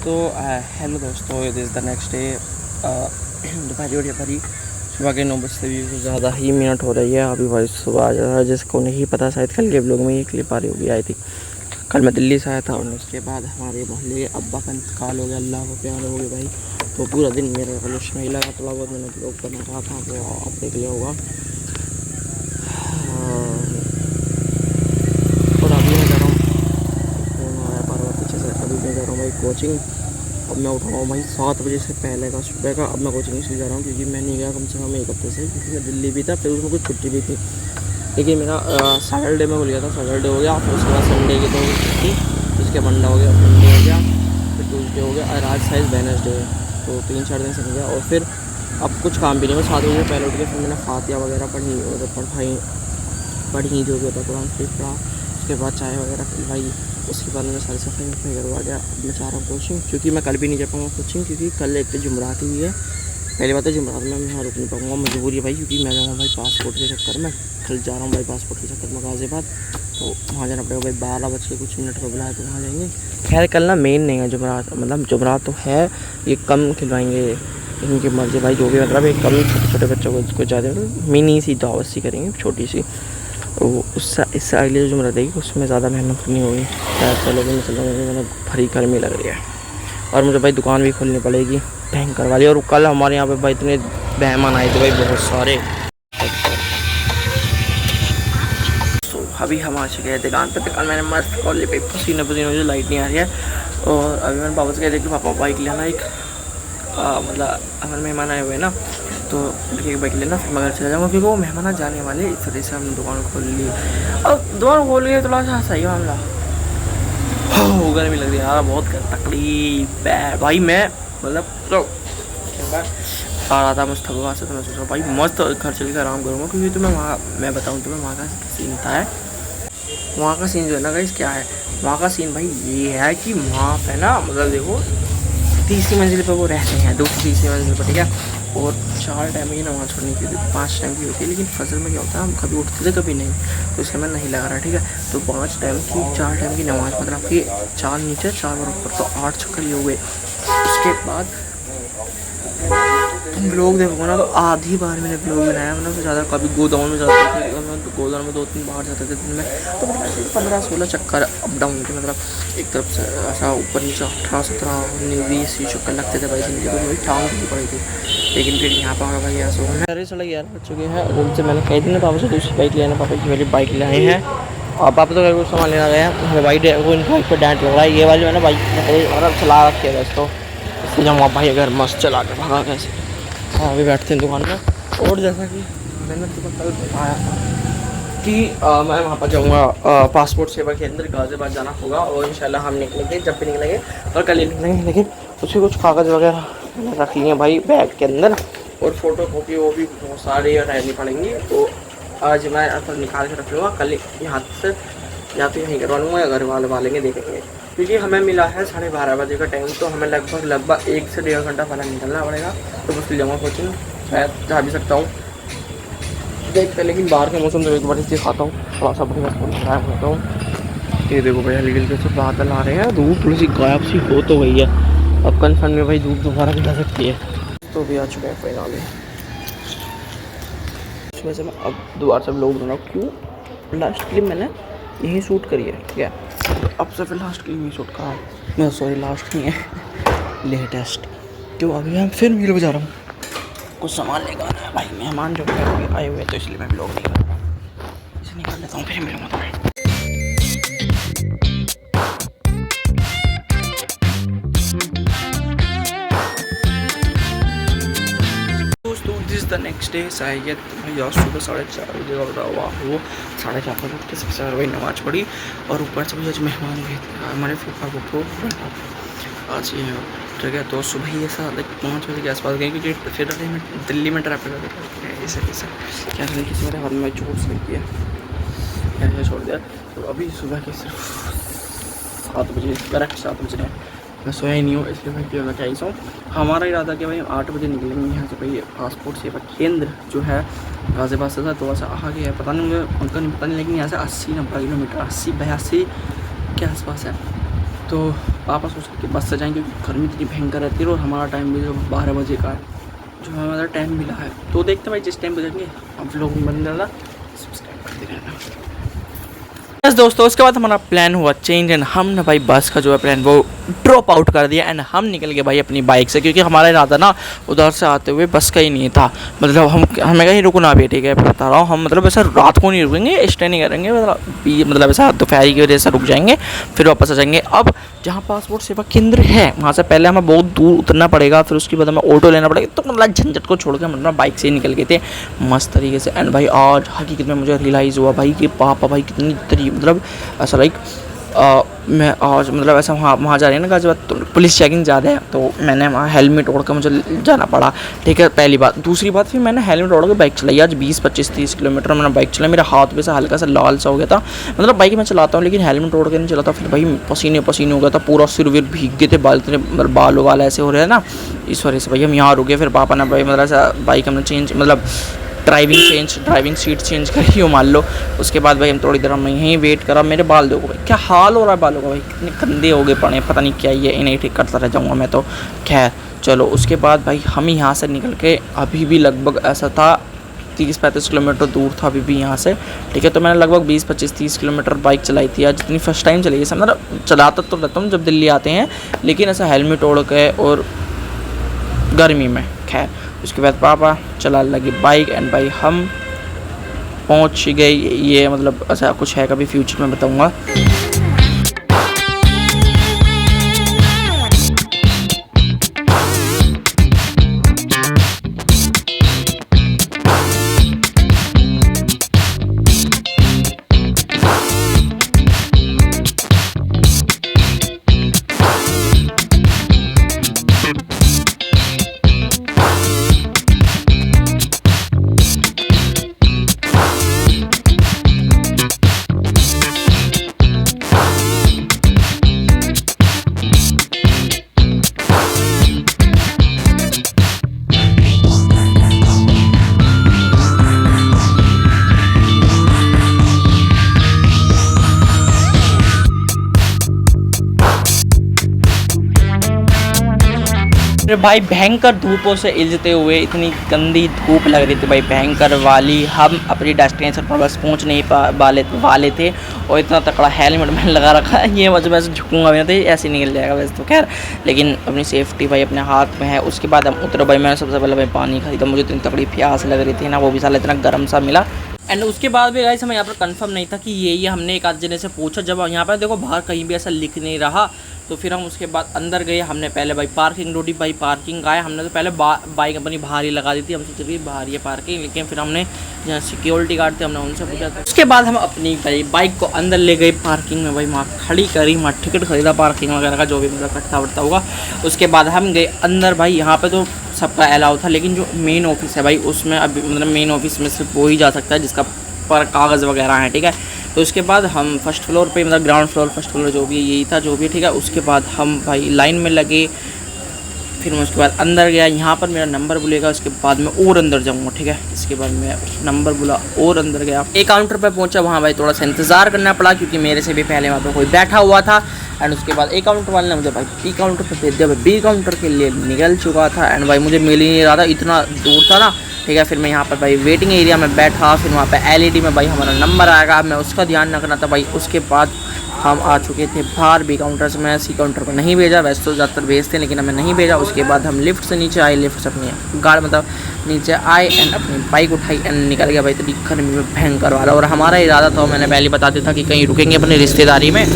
तो हेलो दोस्तों, this the next day. दोपहरी सुबह के 9 बजते भी कुछ ज़्यादा ही मिनट हो रही है। अभी भाई सुबह आ जा रहा है, जिसको नहीं पता शायद कल के ब्लॉग में ये क्लिप आ रही होगी, आई थी। कल मैं दिल्ली से आया था और उसके बाद हमारे मोहल्ले अब्बा का इंतकाल हो गया, अल्लाह को प्यार हो गया भाई। तो पूरा दिन मेरा रेवोल्यूशन नहीं लगा, थोड़ा बहुत मैंने ब्लॉग बना रहा था, वो आप देख लिया होगा। और अभी मैं जा रहा हूँ, फ़ोन आया बार पीछे से। अभी मैं जा रहा हूँ भाई कोचिंग। अब मैं उठा हूँ भाई 7 बजे से पहले का सुबह का। अब मैं कोचिंग इसलिए जा रहा हूँ क्योंकि मैं नहीं गया कम से कम 1 हफ्ते से, क्योंकि मैं दिल्ली भी था, फिर उसमें कुछ छुट्टी भी थी। देखिए मेरा सैटरडे में हो गया था, सैटरडे हो गया, फिर उसके बाद संडे की 2 छुट्टी, उसके मंडे हो गया, मंडे हो गया, फिर ट्यूसडे हो गया और आज शायद वेडनेसडे है। तो 3-4 दिन से नहीं गया। और फिर अब कुछ काम भी नहीं। मैं 7 बजे पहले उठ के फिर मैंने फातिया वगैरह पढ़ी जो भी होता कुरान शरीफ पढ़ा। उसके बाद चाय वगैरह पिलवाई। उसके बाद मैंने सारी सफाई करवा दिया। अब मैं चाह रहा हूँ कोचिंग, क्योंकि मैं कल भी नहीं जा पाऊँगा कोचिंग, क्योंकि कल एक तो जुमरात ही है। पहली बात है जुमरात में मैं यहाँ रुक नहीं पाऊँगा, मजबूरी है भाई, क्योंकि मैं जाऊँगा भाई पासपोर्ट के चक्कर में। कल जा रहा हूँ भाई पासपोर्ट के चक्कर में गाज़ियाबाद, तो वहाँ जाना पड़ेगा भाई। 12 बज के कुछ मिनट पर बुलाया तो वहाँ जाएंगे। खैर कल ना मेन नहीं है जुमरात, मतलब जुमरात तो है, ये कम खिलवाएंगे, इनकी मर्ज़ी भाई, जो भी मतलब एक कम छोटे बच्चों को ज़्यादा मिनी सी दावत सी करेंगे, छोटी सी। वो इससे अगले जो जुमरात देगी उसमें ज़्यादा मेहनत नहीं होगी। चलोगे मैंने भरी गर्मी लग रही है और मुझे भाई दुकान भी खोलनी पड़ेगी भयंकर वाली। और कल हमारे यहाँ पे भाई इतने मेहमान आए थे भाई, बहुत सारे। तो अभी हम आ चुके हैं दुकान पे। दुकान मैंने मस्त कॉल पे पसीने मुझे लाइट नहीं आ रही है। और अभी मैंने पापा से कह दिया कि पापा बाइक लेना एक, मतलब हमारे मेहमान आए हुए हैं ना, तो एक बाइक लेना, फिर मैं घर चला जाऊँगा, क्योंकि वो मेहमान जाने वाले। इस तरह से हमने दुकान खोल ली। अब दुकान खोल गई थोड़ा सा सही मामला, हो गर्मी लग रही है यार, बहुत तकलीफ है भाई। मैं मतलब तो आ रहा था मस्त थकवा से, तो मैं सोच रहा भाई मस्त घर चल के आराम करूँगा, क्योंकि तुम्हें वहाँ मैं बताऊँ तुम्हें वहाँ का सीन था है। वहाँ का सीन जो है ना गाइस, क्या है वहाँ का सीन भाई, ये है कि वहाँ पे ना मतलब देखो, तीसरी मंजिल पर वो रहते हैं, दूसरी तीसरी मंजिल पर, ठीक है। और 4 टाइम की नमाज़ पढ़नी थी, 5 टाइम की होती है, लेकिन फजर में क्या होता है हम कभी उठते थे कभी नहीं, तो इसलिए मैं नहीं लगा रहा, ठीक है। तो 5 टाइम की 4 टाइम की नमाज़, मतलब कि 4 नीचे 4 ऊपर, तो 8 चक्कर ये हुए। उसके बाद तुम लोग देखोगे ना, तो आधी बार मैंने ब्लॉग बनाया, मतलब ज़्यादा कभी गोदाम में जाते थे, तो गोदाम में 2-3 बार जाते थे दिन में, तो मतलब 15-16 चक्कर अप डाउन के, मतलब एक तरफ से ऐसा ऊपर नीचे 18-17-19-20 चक्कर लगते थे भाई जिंदगी को, वही टांग भी पड़ी थी। लेकिन फिर यहाँ पर भाई ऐसा अरे चलो यार हो चुके हैं रूम से। मैंने कह दी ना पापा से दूसरी बाइक लेना, पापा की वाली बाइक ले आए हैं। और पापा तो कुछ सामान लेना गए हैं, हमें बाइक वो इन बाइक पर डांट लग रहा है, ये वाली मैंने बाइक मतलब चला रखी है बस, तो इससे जाऊँगा भाई अगर मस्त चला के भागा कैसे। हाँ अभी बैठते हैं दुकान पर। और जैसा कि मैंने तुम्हें कल बताया था कि मैं वहाँ पर जाऊँगा पासपोर्ट सेवा के अंदर, गाज़ियाबाद जाना होगा, और इंशाल्लाह हम निकलेंगे जब भी निकलेंगे, और कल ही निकलेंगे। लेकिन उसके कुछ कागज़ वगैरह मैंने रख लिए भाई बैग के अंदर, और फ़ोटो कॉपी वो भी बहुत सारी रहनी पड़ेंगी, तो आज मैं तो निकाल के रख लूँगा। कल यहाँ से या तो यहीं करवा लूँगा या घर वाले देखेंगे, क्योंकि हमें मिला है 12:30 बजे का टाइम, तो हमें लगभग 1 से 1.5 घंटा पहले निकलना पड़ेगा। तो बस जाऊँगा कोचिंग, शायद जा भी सकता हूँ, देखते हैं। लेकिन बाहर का मौसम तो एक बार चीज़ खाता हूँ, थोड़ा सा बढ़िया खराब होता हूँ। ये देखो भाई हल्की हल्की से बादल आ रहे हैं, धूप थोड़ी सी गायब सी हो तो गई है। अब कन्फर्म में भाई धूप दोबारा भी जा सकती है। तो भी आ चुके हैं फाइनली। उसमें से मैं अब दोबारा से लोग बना, क्यों लास्ट क्लिप मैंने यही शूट करी है, ठीक है। तो अब से फिर लास्ट क्लिप यही शूट करा है, मैं सॉरी लास्ट नहीं है लेटेस्ट। तो अभी मैं फिर मील बजा रहा हूँ, कुछ सामान लेकर आना है भाई, मेहमान जो है आए हुए, तो इसलिए मैं ब्लॉग नहीं कर रहा हूँ, इसे निकाल लेता हूँ फिर मिलूँगा तुम्हें। द नेक्स्ट डे शायद भाई आज सुबह 4:30 बजे का बता हुआ, वो 4:30 बजे उठ के सबसे पहले भाई नमाज़ पढ़ी, और ऊपर से भी आज मेहमान हुए थे हमारे फूफा को आज ये, ठीक है। तो सुबह ही ऐसा 5 बजे के आसपास गए, क्योंकि फिर मैं दिल्ली में ट्रैफिक ऐसे क्या किसी मेरे हाथ में चोट लगी है, ऐसे छोड़ दिया। तो अभी सुबह के सिर्फ 7 बजे, करेक्ट 7 बजे मैं सोया ही नहीं हूँ, इसलिए भाई मैं क्या ही सोऊँ। हमारा इरादा कि भाई हम 8 बजे निकलेंगे यहाँ से भाई, पासपोर्ट सेवा केंद्र जो है गाज़ियाबाद से था, थोड़ा सा आगे है, पता नहीं मुझे उनका नहीं पता नहीं, लेकिन यहाँ से 80-90 किलोमीटर, 80-82 के आसपास है। तो पापा सोच रहे कि बस से जाएंगे क्योंकि गर्मी इतनी भयंकर रहती है और हमारा टाइम भी जो 12 बजे का है, जो हमारा टाइम मिला है। तो देखते भाई जिस टाइम पे जाएंगे आप लोग बन जाना, सब्सक्राइब करते रहना। बस दोस्तों उसके बाद हमारा प्लान हुआ चेंज एंड हमने भाई बस का जो है प्लान वो ड्रॉप आउट कर दिया एंड हम निकल गए भाई अपनी बाइक से, क्योंकि हमारा इरादा ना उधर से आते हुए बस का ही नहीं था। मतलब हमें कहीं रुकना भी, ठीक है बता रहा हूँ, हम मतलब ऐसा रात को नहीं रुकेंगे, स्टे नहीं करेंगे, मतलब ऐसा दोपहर की वजह से रुक जाएंगे फिर वापस आ जाएंगे। अब जहाँ पासपोर्ट सेवा केंद्र है वहाँ से पहले हमें बहुत दूर उतरना पड़ेगा, फिर उसके बाद हमें ऑटो लेना पड़ेगा। तो मतलब झंझट को छोड़ के हम अपना बाइक से ही निकल गए थे मस्त तरीके से। एंड भाई आज हकीकत में मुझे रियलाइज़ हुआ भाई कि पापा भाई कितनी मतलब ऐसा लाइक मैं आज मतलब ऐसा वहाँ जा रहे हैं ना गाजियाबाद, तो पुलिस चेकिंग ज़्यादा है, तो मैंने वहाँ हेलमेट ओढ़ कर मुझे जाना पड़ा, ठीक है पहली बात। दूसरी बात फिर मैंने हेलमेट ओढ़ के बाइक चलाई आज 20-25-30 किलोमीटर मैंने बाइक चलाई, मेरा हाथ पे से हल्का सा लाल सा हो गया था। मतलब बाइक मैं चलाता हूँ लेकिन हेलमेट ओढ़ के नहीं चलाता, फिर भाई पसीने हो गया था, पूरा सिर विर भीग गए थे, बाल वाल ऐसे हो रहे हैं ना, इस वजह से भाई हम यहाँ रुके। फिर पापा ने भाई मतलब ऐसा बाइक हमने चेंज मतलब ड्राइविंग सीट चेंज करी हो मान लो। उसके बाद भाई हम थोड़ी देर हम यहीं वेट करा। मेरे बाल देखो भाई क्या हाल हो रहा है बालों का, भाई कितने गंदे हो गए पड़े, पता नहीं क्या ये इन्हें ठीक करता रह जाऊँगा मैं तो। खैर चलो उसके बाद भाई हम यहाँ से निकल के अभी भी लगभग ऐसा था 30-35 किलोमीटर दूर था अभी भी यहाँ से, ठीक है। तो मैंने लगभग 20-25-30 किलोमीटर बाइक चलाई थी आज, जितनी फर्स्ट टाइम चलाई है। मतलब चलाता तो रहता हूँ जब दिल्ली आते हैं, लेकिन ऐसा हेलमेट ओढ़ के और गर्मी में। खैर उसके बाद पापा चला लगी बाइक एंड भाई हम पहुंच गए। ये मतलब ऐसा कुछ है, कभी फ्यूचर में बताऊंगा। भाई भयंकर धूपों से इलझते हुए, इतनी गंदी धूप लग रही थी भाई भयंकर वाली, हम अपनी डेस्टिनेशन पर बस पहुंच नहीं वाले थे। और इतना तकड़ा हेलमेट मैंने लगा रखा है, ये वजह मैं झुकूंगा भी नहीं, ऐसे निकल जाएगा वैसे तो। खैर लेकिन अपनी सेफ्टी भाई अपने हाथ में है। उसके बाद हम उतरे भाई, मैंने सबसे पहले भाई पानी खरीदा, मुझे इतनी तकड़ी प्यास लग रही थी ना, वो भी साला इतना गर्म सा मिला। एंड उसके बाद भी गाइस हमें यहाँ पर कंफर्म नहीं था कि ये हमने एक आध जने से पूछा, जब यहाँ पर देखो बाहर कहीं भी ऐसा लिख नहीं रहा, तो फिर हम उसके बाद अंदर गए। हमने पहले भाई पार्किंग ढूंढी, भाई पार्किंग आए, हमने तो पहले बाइक अपनी बाहर ही लगा दी थी, हम सोचे बाहर ये पार्किंग, लेकिन फिर हमने जहाँ सिक्योरिटी गार्ड थे हमने उनसे पूछा था। उसके बाद हम अपनी भाई बाइक को अंदर ले गए पार्किंग में, भाई वहाँ खड़ी करी, वहाँ टिकट खरीदा पार्किंग वगैरह का, जो भी मतलब कटता वटता होगा। उसके बाद हम गए अंदर, भाई यहाँ पे तो सबका अलाउ था, लेकिन जो मेन ऑफिस है भाई उसमें अभी मतलब मेन ऑफिस में सिर्फ वो ही जा सकता है जिसका पर कागज़ वगैरह हैं, ठीक है। तो उसके बाद हम फर्स्ट फ्लोर पे मतलब ग्राउंड फ्लोर फर्स्ट फ्लोर जो भी यही था जो भी, ठीक है। उसके बाद हम भाई लाइन में लगे, फिर मैं उसके बाद अंदर गया, यहाँ पर मेरा नंबर बोलेगा, उसके बाद मैं और अंदर जाऊँगा, ठीक है। इसके बाद मैं नंबर बोला और अंदर गया, एक काउंटर पर पहुँचा, वहाँ भाई थोड़ा सा इंतज़ार करना पड़ा क्योंकि मेरे से भी पहले वहाँ पर कोई बैठा हुआ था। एंड उसके बाद एक काउंटर वाले ने मुझे भाई बी काउंटर पर भेज दिया, भाई बी काउंटर के लिए निकल चुका था। एंड भाई मुझे मिल ही नहीं रहा था, इतना दूर था ना, ठीक है। फिर मैं यहाँ पर भाई वेटिंग एरिया में बैठा, फिर वहाँ पे एलईडी में भाई हमारा नंबर आएगा, मैं उसका ध्यान रखना था भाई। उसके बाद हम आ चुके थे बाहर बी काउंटर से, मैं सी काउंटर पर नहीं भेजा, वैसे तो ज़्यादातर भेजते लेकिन हमें नहीं भेजा। उसके बाद हम लिफ्ट से नीचे आए, लिफ्ट से अपनी गाड़ी मतलब नीचे आए एंड अपनी बाइक उठाई एंड निकल गया भाई। तो गर्मी में भयंकर वाला, और हमारा इरादा था, मैंने पहले बता दिया था कि कहीं रुकेंगे अपनी रिश्तेदारी में,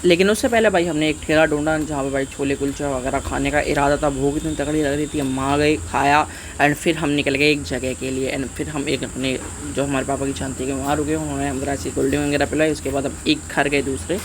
लेकिन उससे पहले भाई हमने एक ठेला ढूंढा जहाँ पर भाई छोले कुलचा वगैरह खाने का इरादा था। भूख इतनी तगड़ी लग रही थी, हम वहाँ गए, खाया एंड फिर हम निकल गए एक जगह के लिए। एंड फिर हम एक अपने जो हमारे पापा की शांति के वहाँ रुके, उन्होंने अंदर ऐसी कोल्ड ड्रिंक वगैरह पिलाई। उसके बाद हम एक घर गए दूसरे,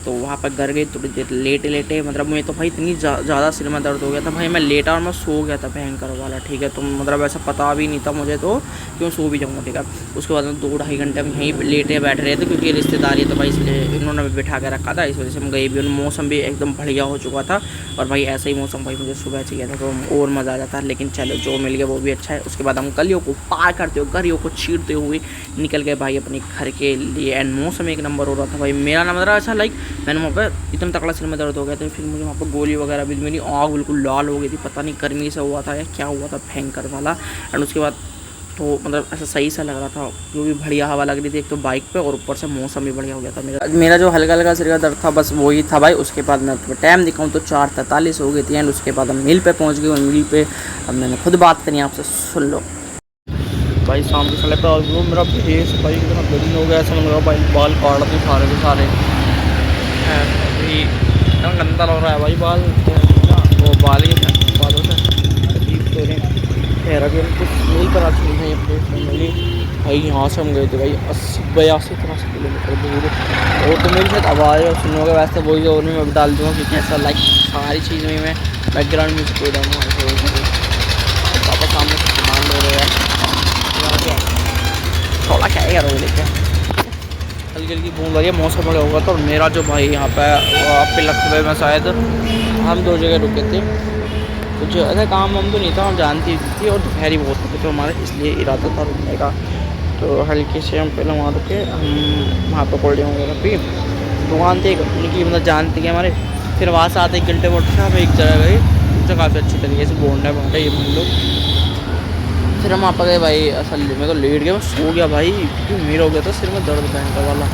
तो वहाँ पर घर गए, थोड़ी देर लेटे मतलब मुझे तो भाई इतनी ज़्यादा सिर में दर्द हो गया था भाई, मैं लेटा और मैं सो गया था भयंकर वाला, ठीक है। तो मतलब ऐसा पता भी नहीं था मुझे तो क्यों सो भी जाऊँगा, ठीक है। उसके बाद में 2-2.5 घंटे हम यहीं लेटे बैठ रहे थे क्योंकि रिश्तेदारी है, तो भाई इसलिए इन्होंने बिठा के रखा था, इस वजह से हम गए भी। मौसम भी एकदम बढ़िया हो चुका था, और भाई ऐसा ही मौसम भाई मुझे सुबह चाहिए था तो और मज़ा आ जाता, लेकिन चलो जो मिल गया वो भी अच्छा है। उसके बाद हम गलियों को पार करते हुए, गलियों को चीरते हुए निकल गए भाई अपने घर के लिए। एंड मौसम एक नंबर हो रहा था भाई, मेरा ना मतलब अच्छा लाइक मैंने वहाँ पे इतना तकड़ा सिर में दर्द हो गया था, फिर मुझे वहाँ पर गोली वगैरह भी, मेरी आँख बिल्कुल लाल हो गई थी, पता नहीं गर्मी से हुआ था या क्या हुआ था भयंकर वाला। एंड उसके बाद तो मतलब ऐसा सही सा लग रहा था, जो भी बढ़िया हवा लग रही थी एक तो बाइक पे, और ऊपर से मौसम भी बढ़िया हो गया था। मेरा जो हल्का हल्का सिर का दर्द था बस वही था भाई। उसके बाद मैं तुम्हें टाइम दिखाऊँ तो 4:43 हो गई थी। एंड उसके बाद हम मिल पे पहुँच गए, और मिल पे अब मैंने खुद बात करनी आपसे, सुन लो भाई। शाम के समय पे मेरा फेस भाई इतना गर्म हो गया, ऐसा लग रहा भाई बाल काट दूँ सारे के सारे। अभी इतना गंदा लग रहा है भाई बाल, वो बाल ही बालों से अजीब तो रहे। खैर अभी हम कुछ नहीं करा चुके हैं अपने फैमिली भाई। यहाँ से हम गए थे भाई 82-83 किलोमीटर दूर। और तो मेरी शायद आवाज़ और सुनोगे वैसे वही जो मैं भी डाल दूँगा, क्योंकि ऐसा लाइक सारी चीज़ में मैं बैकग्राउंड म्यूजिक को डालूँगा। पापा सामने से सामान ले रहे हैं, थोड़ा क्या करोगे लेके, हल्की हल्की बूंद आ रही है, मौसम बढ़िया होगा। तो मेरा जो भाई यहाँ पे पे लखनऊ में शायद हम 2 जगह रुके थे, कुछ ऐसा काम हम तो नहीं था, हम जानती थी, और दोपहरी बहुत होते थे हमारे, इसलिए इरादा था रुकने का। तो हल्के से हम पहले वहाँ रुके, हम वहाँ पर कोल्ड ड्रिंक वगैरह पी, दुकान थी उनकी मतलब जानती थी हमारे। फिर वहाँ से आते 1 घंटे बाद हम एक जगह गए जो काफ़ी अच्छी तरीके से बोंडा बोंडा ये मान लो। फिर हम वहाँ पर गए भाई, असल में तो लेट गया, मैं सो गया भाई, क्योंकि मेरा हो गया था सिर में दर्द भयंकर वाला।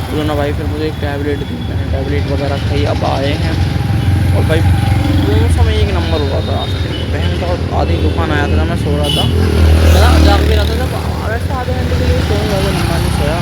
तो ना भाई फिर मुझे एक टैबलेट दी, मैंने टैबलेट वगैरह खाई, अब आए हैं। और भाई वो समय 1 नंबर हुआ था, बहन का आधी दुकान आया था, मैं सो रहा था, मैं जाग भी रहा था, जब वैसे आधे घंटे के लिए सो रहा था, नहीं सोया।